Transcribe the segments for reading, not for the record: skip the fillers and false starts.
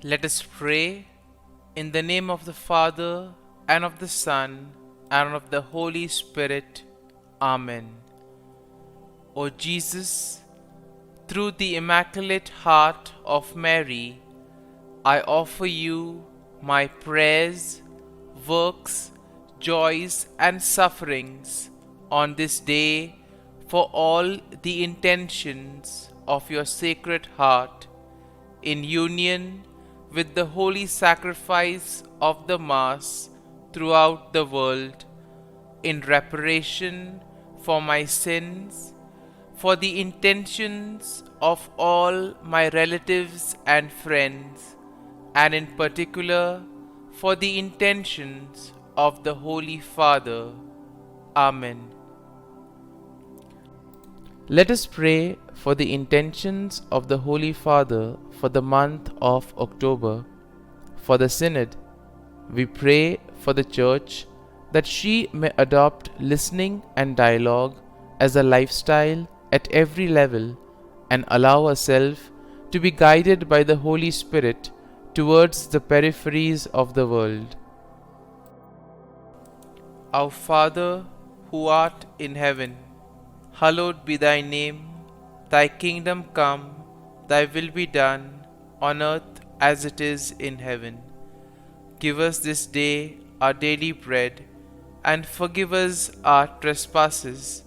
Let us pray in the name of the Father, and of the Son, and of the Holy Spirit. Amen. O Jesus, through the Immaculate Heart of Mary, I offer you my prayers, works, joys, and sufferings on this day for all the intentions of your Sacred Heart, in union with the holy sacrifice of the Mass throughout the world, in reparation for my sins, for the intentions of all my relatives and friends, and in particular for the intentions of the Holy Father. Amen. Let us pray for the intentions of the Holy Father for the month of October. For the Synod, we pray for the Church that she may adopt listening and dialogue as a lifestyle at every level and allow herself to be guided by the Holy Spirit towards the peripheries of the world. Our Father, who art in heaven, hallowed be thy name. Thy kingdom come, thy will be done, on earth as it is in heaven. Give us this day our daily bread, and forgive us our trespasses,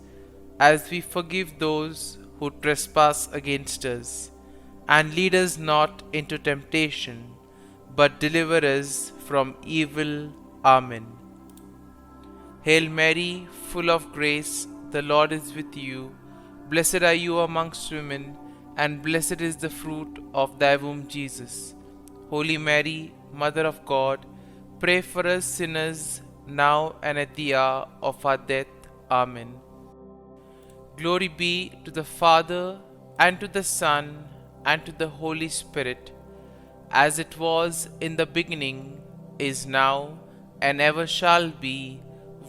as we forgive those who trespass against us. And lead us not into temptation, but deliver us from evil. Amen. Hail Mary, full of grace, the Lord is with you. Blessed are you amongst women, and blessed is the fruit of thy womb, Jesus. Holy Mary, Mother of God, pray for us sinners, now and at the hour of our death. Amen. Glory be to the Father, and to the Son, and to the Holy Spirit, as it was in the beginning, is now, and ever shall be,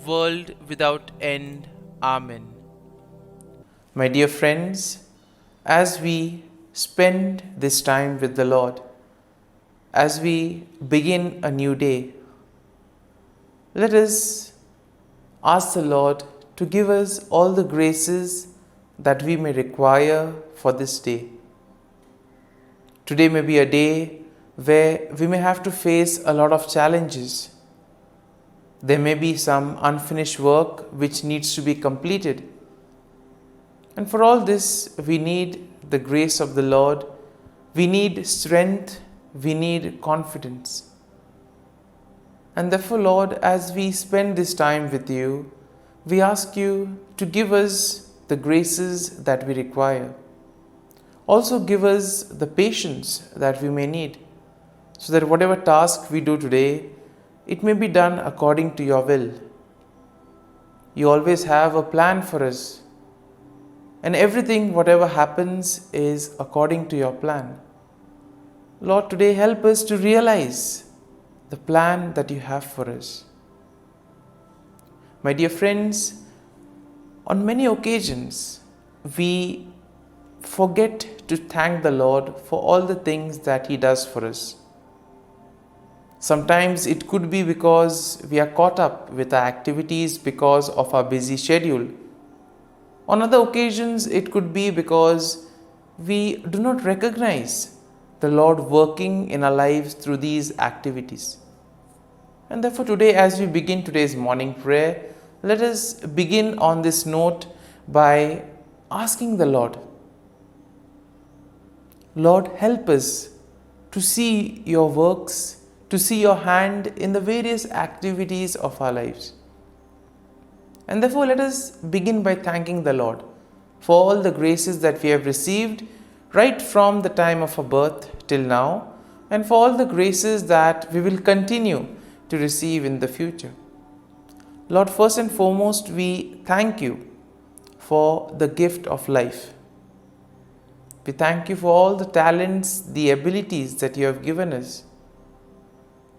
world without end. Amen. My dear friends, as we spend this time with the Lord, as we begin a new day, let us ask the Lord to give us all the graces that we may require for this day. Today may be a day where we may have to face a lot of challenges. There may be some unfinished work which needs to be completed. And for all this, we need the grace of the Lord. We need strength. We need confidence. And therefore, Lord, as we spend this time with you, we ask you to give us the graces that we require. Also give us the patience that we may need, so that whatever task we do today, it may be done according to your will. You always have a plan for us, and everything, whatever happens, is according to your plan. Lord, today help us to realize the plan that you have for us. My dear friends, on many occasions, we forget to thank the Lord for all the things that He does for us. Sometimes it could be because we are caught up with our activities because of our busy schedule. On other occasions, it could be because we do not recognize the Lord working in our lives through these activities. And therefore today, as we begin today's morning prayer, let us begin on this note by asking the Lord, Lord, help us to see your works, to see your hand in the various activities of our lives. And therefore, let us begin by thanking the Lord for all the graces that we have received right from the time of our birth till now, and for all the graces that we will continue to receive in the future. Lord, first and foremost, we thank you for the gift of life. We thank you for all the talents, the abilities that you have given us.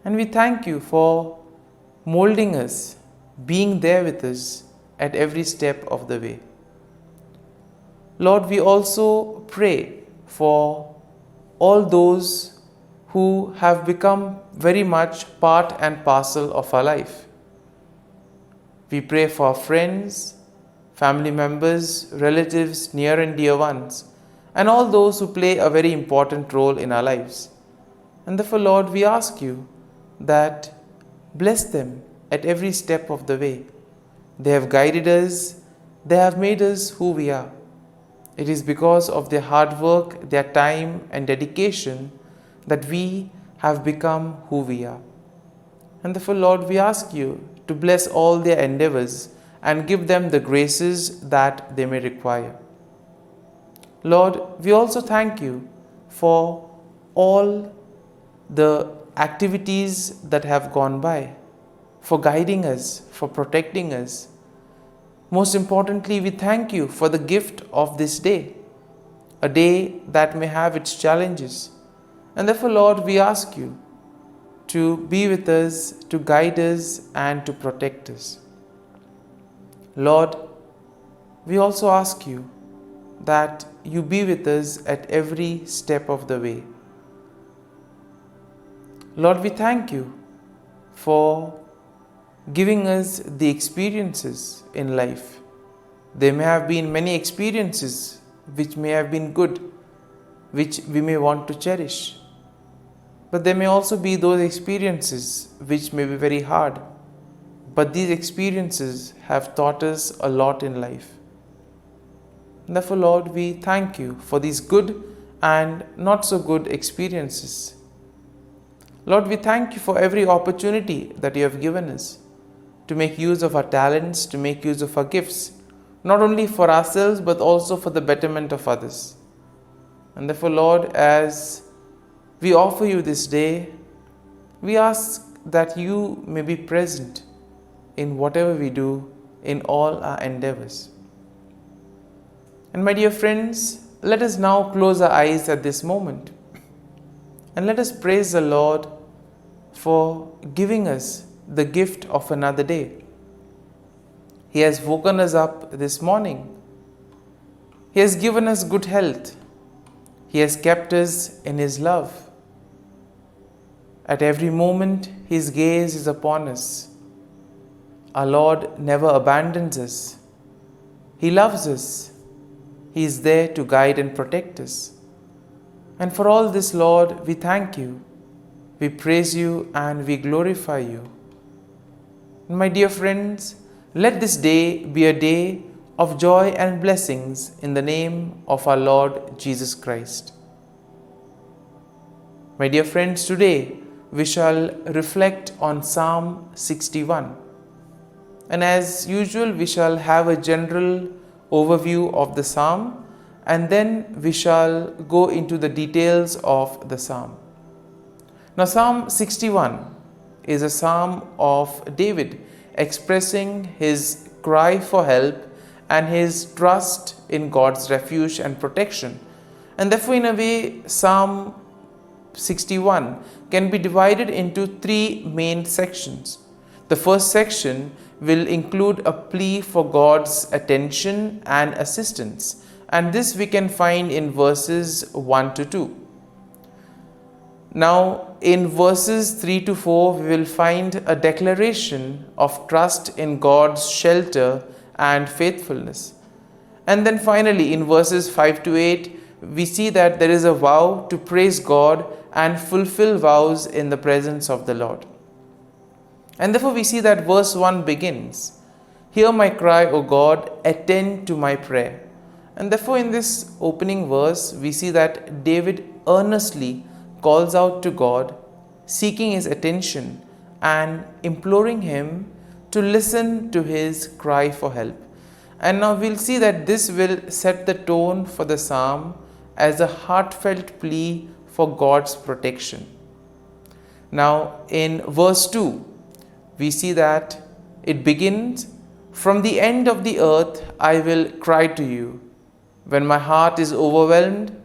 And we thank you for molding us, being there with us at every step of the way. Lord, we also pray for all those who have become very much part and parcel of our life. We pray for our friends, family members, relatives, near and dear ones, and all those who play a very important role in our lives. And therefore, Lord, we ask you that bless them at every step of the way. They have guided us, they have made us who we are. It is because of their hard work, their time and dedication that we have become who we are. And therefore, Lord, we ask you to bless all their endeavors and give them the graces that they may require. Lord, we also thank you for all the activities that have gone by, for guiding us, for protecting us. Most importantly, we thank you for the gift of this day, a day that may have its challenges. And therefore, Lord, we ask you to be with us, to guide us, and to protect us. Lord, we also ask you that you be with us at every step of the way. Lord, we thank you for giving us the experiences in life. There may have been many experiences which may have been good, which we may want to cherish. But there may also be those experiences which may be very hard. But these experiences have taught us a lot in life. Therefore, Lord, we thank you for these good and not so good experiences. Lord, we thank you for every opportunity that you have given us to make use of our talents, to make use of our gifts, not only for ourselves but also for the betterment of others. And therefore, Lord, as we offer you this day, we ask that you may be present in whatever we do, in all our endeavors. And my dear friends, let us now close our eyes at this moment and let us praise the Lord for giving us the gift of another day. He has woken us up this morning. He has given us good health. He has kept us in His love. At every moment, His gaze is upon us. Our Lord never abandons us. He loves us. He is there to guide and protect us. And for all this, Lord, we thank you. We praise you and we glorify you. And my dear friends, let this day be a day of joy and blessings in the name of our Lord Jesus Christ. My dear friends, today we shall reflect on Psalm 61. And as usual, we shall have a general overview of the psalm and then we shall go into the details of the psalm. Now, Psalm 61 is a psalm of David expressing his cry for help and his trust in God's refuge and protection. And therefore, in a way, Psalm 61 can be divided into three main sections. The first section will include a plea for God's attention and assistance, and this we can find in verses 1 to 2. Now, in verses 3 to 4, we will find a declaration of trust in God's shelter and faithfulness. And then finally, in verses 5 to 8, we see that there is a vow to praise God and fulfill vows in the presence of the Lord. And therefore, we see that verse 1 begins, "Hear my cry, O God, attend to my prayer." And therefore, in this opening verse, we see that David earnestly calls out to God, seeking his attention and imploring him to listen to his cry for help. And now we'll see that this will set the tone for the psalm as a heartfelt plea for God's protection. Now, in verse 2, we see that it begins, "From the end of the earth I will cry to you. When my heart is overwhelmed,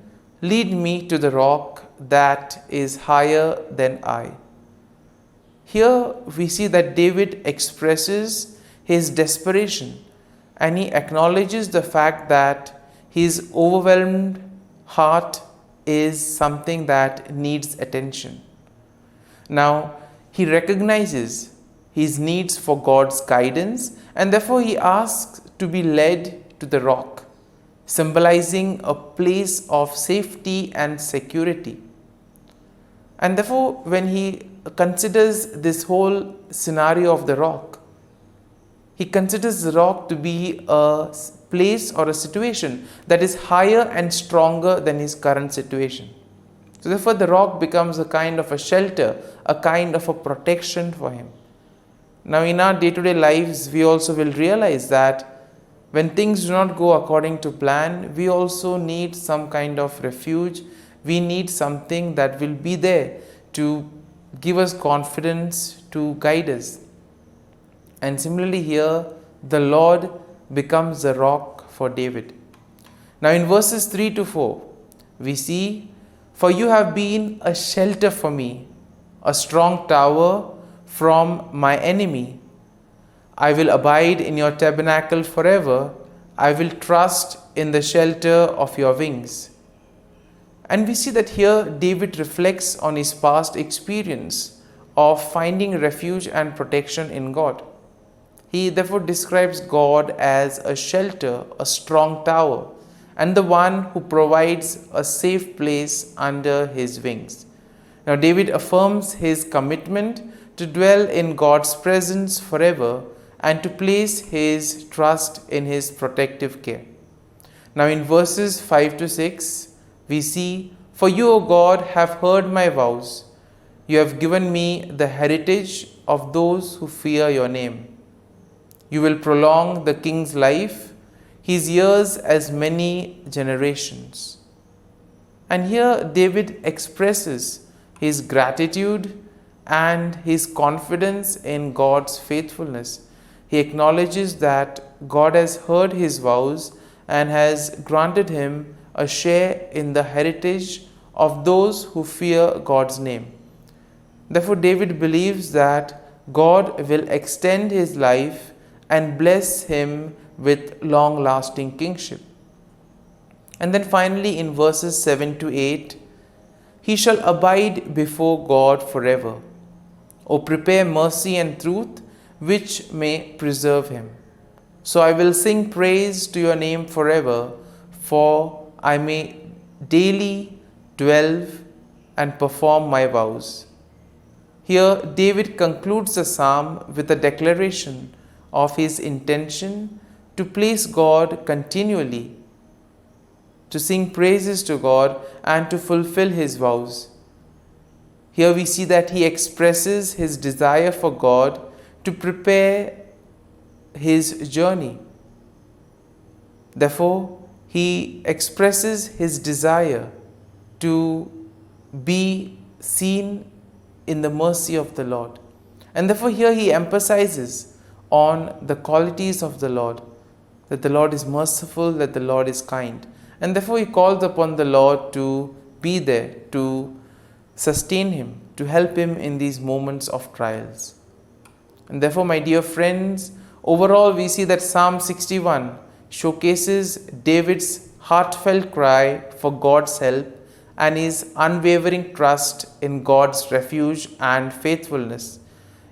lead me to the rock that is higher than I." Here we see that David expresses his desperation and he acknowledges the fact that his overwhelmed heart is something that needs attention. Now, he recognizes his needs for God's guidance, and therefore he asks to be led to the rock, symbolizing a place of safety and security. And therefore, when he considers this whole scenario of the rock, he considers the rock to be a place or a situation that is higher and stronger than his current situation. So therefore, the rock becomes a kind of a shelter, a kind of a protection for him. Now, in our day-to-day lives, we also will realize that when things do not go according to plan, we also need some kind of refuge. We need something that will be there to give us confidence, to guide us. And similarly here, the Lord becomes the rock for David. Now in verses 3 to 4, we see, "For you have been a shelter for me, a strong tower from my enemy. I will abide in your tabernacle forever. I will trust in the shelter of your wings." And we see that here David reflects on his past experience of finding refuge and protection in God. He therefore describes God as a shelter, a strong tower, and the one who provides a safe place under his wings. Now David affirms his commitment to dwell in God's presence forever and to place his trust in his protective care. Now in verses 5 to 6, we see, "For you, O God, have heard my vows. You have given me the heritage of those who fear your name. You will prolong the king's life, his years as many generations." And here David expresses his gratitude and his confidence in God's faithfulness. He acknowledges that God has heard his vows and has granted him a share in the heritage of those who fear God's name. Therefore, David believes that God will extend his life and bless him with long-lasting kingship. And then finally in verses 7 to 8, "He shall abide before God forever. O prepare mercy and truth, which may preserve him. So I will sing praise to your name forever, for I may daily dwell and perform my vows." Here David concludes the psalm with a declaration of his intention to place God continually, to sing praises to God and to fulfill his vows. Here we see that he expresses his desire for God to prepare his journey. Therefore, he expresses his desire to be seen in the mercy of the Lord. And therefore here he emphasizes on the qualities of the Lord, that the Lord is merciful, that the Lord is kind. And therefore he calls upon the Lord to be there, to sustain him, to help him in these moments of trials. And therefore, my dear friends, overall we see that Psalm 61 showcases David's heartfelt cry for God's help and his unwavering trust in God's refuge and faithfulness.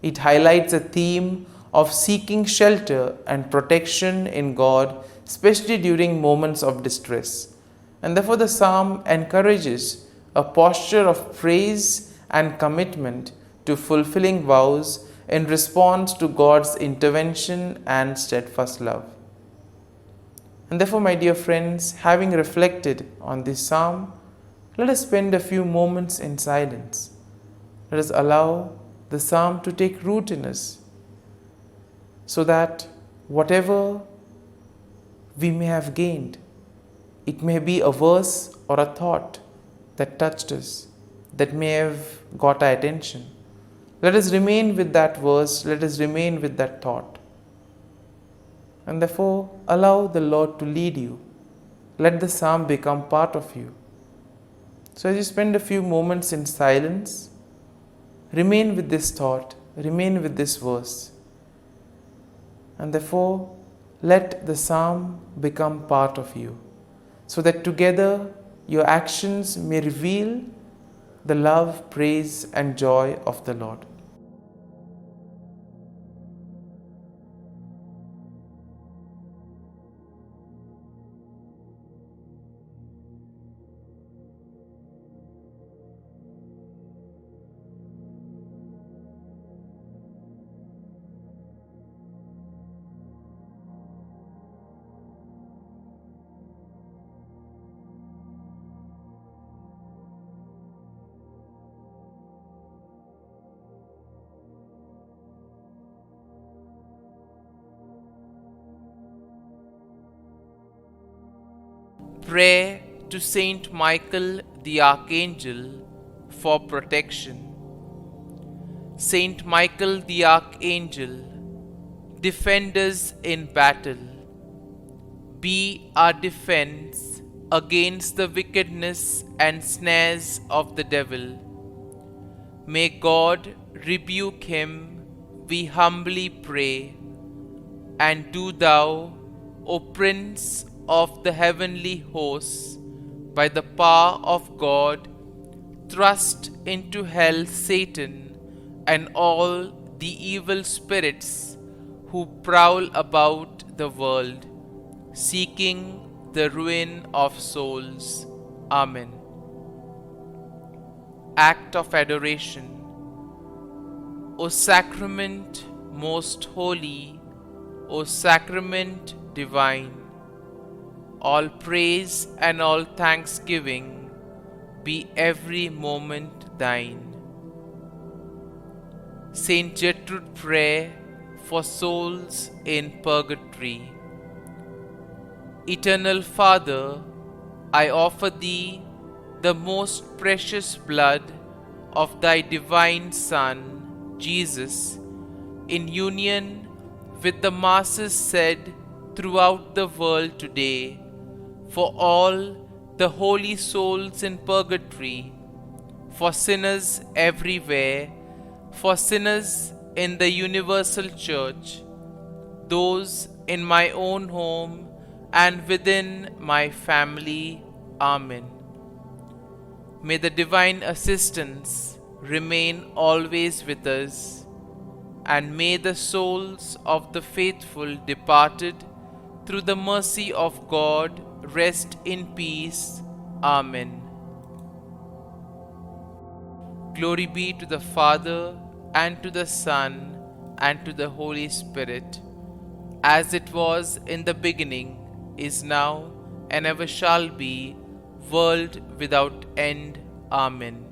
It highlights a theme of seeking shelter and protection in God, especially during moments of distress. And therefore the psalm encourages a posture of praise and commitment to fulfilling vows in response to God's intervention and steadfast love. And therefore, my dear friends, having reflected on this psalm, let us spend a few moments in silence. Let us allow the psalm to take root in us, so that whatever we may have gained, it may be a verse or a thought that touched us, that may have got our attention. Let us remain with that verse, let us remain with that thought. And therefore, allow the Lord to lead you. Let the psalm become part of you. So as you spend a few moments in silence, remain with this thought, remain with this verse. And therefore, let the psalm become part of you, so that together your actions may reveal the love, praise, and joy of the Lord. Pray to Saint Michael the Archangel for protection. Saint Michael the Archangel, defend us in battle. Be our defense against the wickedness and snares of the devil. May God rebuke him, we humbly pray. And do thou, O Prince of the heavenly hosts, by the power of God, thrust into hell Satan and all the evil spirits who prowl about the world, seeking the ruin of souls. Amen. Act of Adoration. O Sacrament most holy, O Sacrament divine, all praise and all thanksgiving be every moment thine. Saint Gertrude, prayer for souls in purgatory. Eternal Father, I offer Thee the most precious blood of Thy divine Son, Jesus, in union with the masses said throughout the world today, for all the holy souls in purgatory, for sinners everywhere, for sinners in the universal church, those in my own home and within my family. Amen. May the divine assistance remain always with us, and may the souls of the faithful departed through the mercy of God rest in peace. Amen. Glory be to the Father, and to the Son, and to the Holy Spirit, as it was in the beginning, is now, and ever shall be, world without end. Amen.